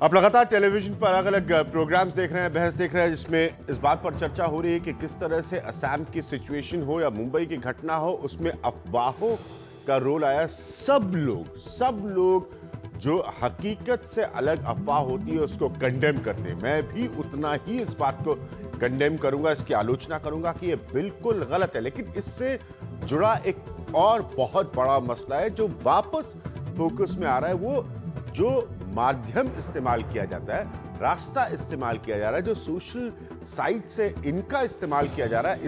आप लगातार टेलीविजन पर अलग अलग प्रोग्राम्स देख रहे हैं, बहस देख रहे हैं, जिसमें इस बात पर चर्चा हो रही है कि किस तरह से असम की सिचुएशन हो या मुंबई की घटना हो, उसमें अफवाहों का रोल आया। सब लोग जो हकीकत से अलग अफवाह होती है उसको कंडेम करते हैं। मैं भी उतना ही इस बात को कंडेम करूंगा, इसकी आलोचना करूंगा कि ये बिल्कुल गलत है। लेकिन इससे जुड़ा एक और बहुत बड़ा मसला है जो वापस फोकस में आ रहा है। वो जो माध्यम इस्तेमाल किया जाता है, रास्ता इस्तेमाल किया जा रहा है, जो सोशल साइट से इनका इस्तेमाल किया जा रहा है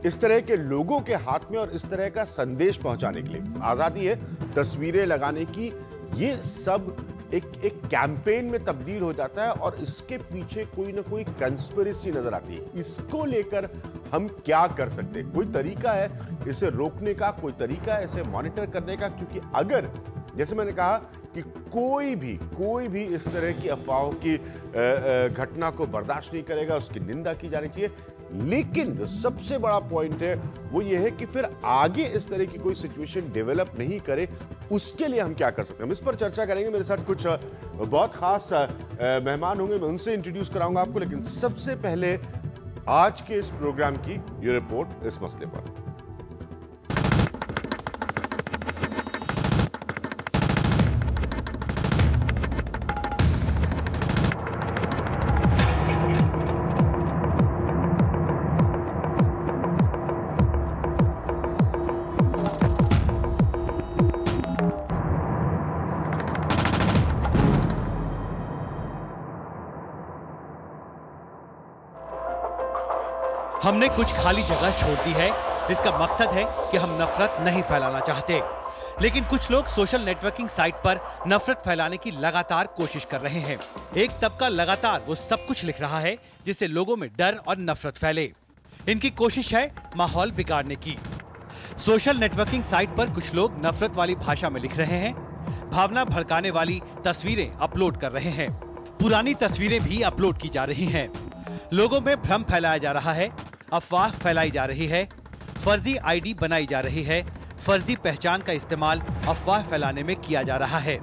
इस तरह के लोगों के हाथ में और इस तरह का संदेश पहुंचाने के लिए। आजादी है तस्वीरें लगाने की, ये सब एक कैंपेन में तब्दील हो जाता है और इसके पीछे कोई ना कोई कंस्पिरेसी नजर आती है। इसको लेकर हम क्या कर सकते हैं? कोई तरीका है इसे रोकने का, कोई तरीका है इसे मॉनिटर करने का? क्योंकि अगर, जैसे मैंने कहा कि कोई भी इस तरह की अफवाहों की घटना को बर्दाश्त नहीं करेगा, उसकी निंदा की जानी चाहिए। लेकिन जो सबसे बड़ा पॉइंट है वो ये है कि फिर आगे इस तरह की कोई सिचुएशन डेवलप नहीं करे, उसके लिए हम क्या कर सकते हैं? हम इस पर चर्चा करेंगे। मेरे साथ कुछ बहुत खास मेहमान होंगे, मैं उनसे इंट्रोड्यूस कराऊंगा आपको। लेकिन सबसे पहले आज के इस प्रोग्राम की ये रिपोर्ट इस मसले पर। हमने कुछ खाली जगह छोड़ दी है। इसका मकसद है कि हम नफरत नहीं फैलाना चाहते, लेकिन कुछ लोग सोशल नेटवर्किंग साइट पर नफरत फैलाने की लगातार कोशिश कर रहे हैं। एक तबका लगातार वो सब कुछ लिख रहा है जिससे लोगों में डर और नफरत फैले। इनकी कोशिश है माहौल बिगाड़ने की। सोशल नेटवर्किंग साइट पर कुछ लोग नफरत वाली भाषा में लिख रहे हैं, भावना भड़काने वाली तस्वीरें अपलोड कर रहे हैं, पुरानी तस्वीरें भी अपलोड की जा रही हैं। लोगों में भ्रम फैलाया जा रहा है, अफवाह फैलाई जा रही है, फर्जी आईडी बनाई जा रही है, फर्जी पहचान का इस्तेमाल अफवाह फैलाने में किया जा रहा है।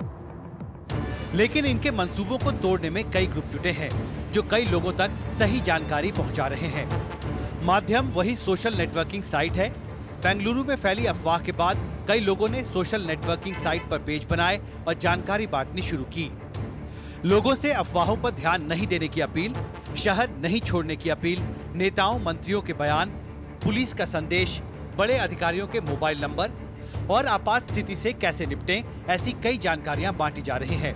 लेकिन इनके मंसूबों को तोड़ने में कई ग्रुप जुटे हैं जो कई लोगों तक सही जानकारी पहुंचा रहे हैं। माध्यम वही सोशल नेटवर्किंग साइट है। बेंगलुरु में फैली अफवाह के बाद कई लोगों ने सोशल नेटवर्किंग साइट पर पेज बनाए और जानकारी बांटनी शुरू की। लोगों से अफवाहों पर ध्यान नहीं देने की अपील, शहर नहीं छोड़ने की अपील, नेताओं मंत्रियों के बयान, पुलिस का संदेश, बड़े अधिकारियों के मोबाइल नंबर और आपात स्थिति से कैसे निपटें, ऐसी कई जानकारियां बांटी जा रही हैं।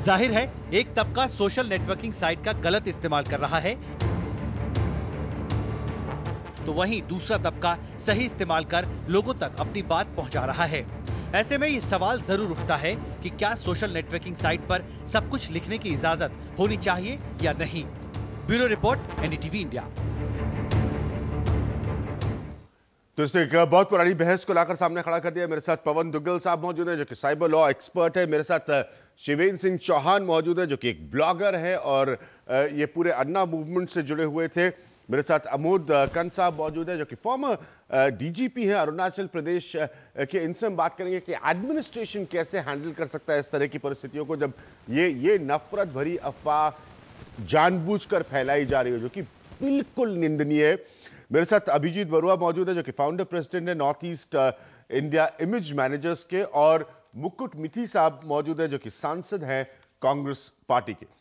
जाहिर है एक तबका सोशल नेटवर्किंग साइट का गलत इस्तेमाल कर रहा है, तो वहीं दूसरा तबका सही इस्तेमाल कर लोगों तक अपनी बात पहुंचा रहा है। ऐसे में ये सवाल जरूर उठता है कि क्या सोशल नेटवर्किंग साइट पर सब कुछ लिखने की इजाजत होनी चाहिए या नहीं। Bureau report, NDTV India. तो इसने एक बहुत पुरानी बहस को लाकर सामने खड़ा कर दिया। मेरे साथ पवन दुग्गल साहब मौजूद हैं जो कि साइबर लॉ एक्सपर्ट है। मेरे साथ शिवेंद्र सिंह चौहान मौजूद है जो कि एक ब्लॉगर है और ये पूरे अन्ना मूवमेंट से जुड़े हुए थे। मेरे साथ अमोद कंद साहब मौजूद है जो कि फॉर्मर डीजीपी हैं अरुणाचल प्रदेश के। इनसे हम बात करेंगे कि एडमिनिस्ट्रेशन कैसे हैंडल कर सकता है इस तरह की परिस्थितियों को, जब ये नफरत भरी अफवाह जानबूझकर फैलाई जा रही हो, जो कि बिल्कुल निंदनीय है। मेरे साथ अभिजीत बरुआ मौजूद है जो कि फाउंडर प्रेसिडेंट है north east India image managers के, और मुकुट मिथि साहब मौजूद है जो कि सांसद हैं कांग्रेस पार्टी के।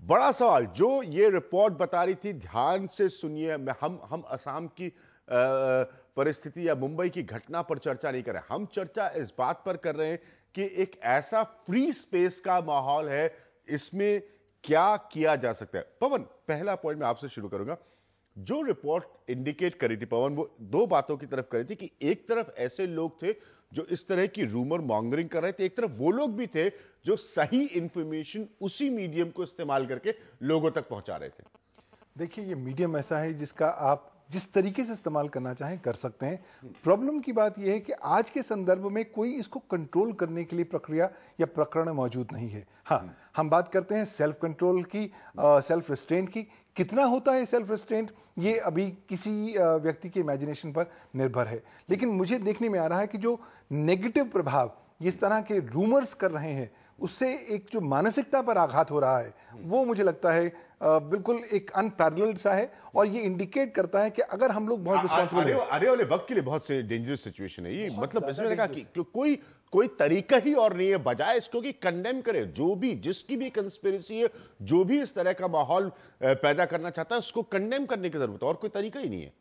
बड़ा सवाल जो ये रिपोर्ट बता रही थी, ध्यान से सुनिए। हम असम की परिस्थिति या मुंबई की घटना पर चर्चा नहीं कर रहे, हम चर्चा इस बात पर कर रहे हैं कि एक ऐसा फ्री स्पेस का माहौल है, इसमें क्या किया जा सकता है। पवन, पहला पॉइंट मैं आपसे शुरू करूंगा। जो रिपोर्ट इंडिकेट करी थी पवन, वो दो बातों की तरफ करी थी कि एक तरफ ऐसे लोग थे जो इस तरह की रूमर मॉन्गरिंग कर रहे थे, एक तरफ वो लोग भी थे जो सही इंफॉर्मेशन उसी मीडियम को इस्तेमाल करके लोगों तक पहुंचा रहे थे। देखिए, ये मीडियम ऐसा है जिसका आप जिस तरीके से इस्तेमाल करना चाहें कर सकते हैं। प्रॉब्लम की बात यह है कि आज के संदर्भ में कोई इसको कंट्रोल करने के लिए प्रक्रिया या प्रकरण मौजूद नहीं है। हाँ, हम बात करते हैं सेल्फ कंट्रोल की, सेल्फ रिस्ट्रेंट की। कितना होता है सेल्फ रिस्ट्रेंट, ये अभी किसी व्यक्ति के इमेजिनेशन पर निर्भर है। लेकिन मुझे देखने में आ रहा है कि जो नेगेटिव प्रभाव इस तरह के रूमर्स कर रहे हैं उससे एक जो मानसिकता पर आघात हो रहा है वो मुझे लगता है बिल्कुल एक अनपैरेलल्ड सा है, और ये इंडिकेट करता है कि अगर हम लोग बहुत रिस्पॉन्सिबल हैं, आने वाले वक्त के लिए बहुत से डेंजरस सिचुएशन है ये। मतलब इसमें लगा कि कोई तरीका ही और नहीं है बजाय इसको कि कंडेम करे, जो भी जिसकी भी कंस्पिरेसी है, जो भी इस तरह का माहौल पैदा करना चाहता है उसको कंडेम करने की जरूरत है, और कोई तरीका ही नहीं है।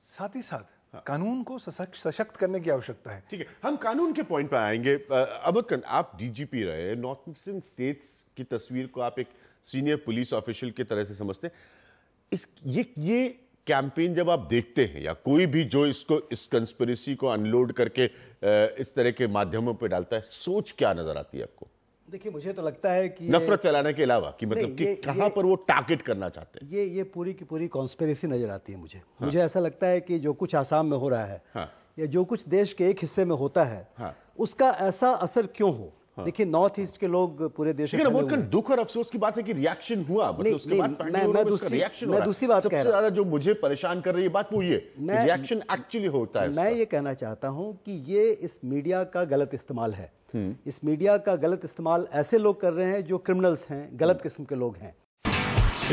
साथ ही साथ कानून को सशक्त करने की आवश्यकता है। ठीक है, हम कानून के पॉइंट पर आएंगे। अबुद, आप डीजीपी रहे, नॉर्थ ईस्टर्न स्टेट्स की तस्वीर को आप एक सीनियर पुलिस ऑफिशियल की तरह से समझते हैं। ये कैंपेन जब आप देखते हैं या कोई भी जो इस कंस्पिरेसी को अनलोड करके इस तरह के माध्यमों पे डालता है, सोच क्या नजर आती है आपको? देखिए, मुझे तो लगता है कि नफरत फैलाने के अलावा कि मतलब कि कहां पर वो टारगेट करना चाहते हैं, ये पूरी की पूरी कॉन्स्पिरेसी नजर आती है मुझे ऐसा लगता है कि जो कुछ आसाम में हो रहा है, या जो कुछ देश के एक हिस्से में होता है, उसका ऐसा असर क्यों हो। देखिए, नॉर्थ ईस्ट के लोग पूरे देश में दुख और अफसोस की बात है कि रिएक्शन हुआ, मतलब उसके बाद मैं दूसरी बात कह रहा हूं। सबसे ज्यादा जो मुझे परेशान कर रही है बात वो ये रिएक्शन एक्चुअली होता है। मैं ये कहना चाहता हूं कि ये इस मीडिया का गलत इस्तेमाल है। इस मीडिया का गलत इस्तेमाल ऐसे लोग कर रहे हैं जो क्रिमिनल्स हैं, गलत किस्म के लोग हैं।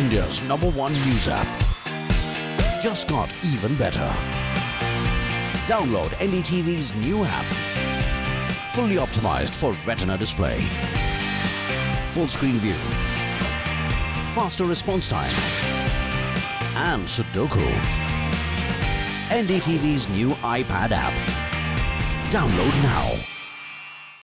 India's #1 news app just got even better. Download NDTV's new app. Fully optimized for retina display. Full screen view. Faster response time. And Sudoku. NDTV's new iPad app. Download now.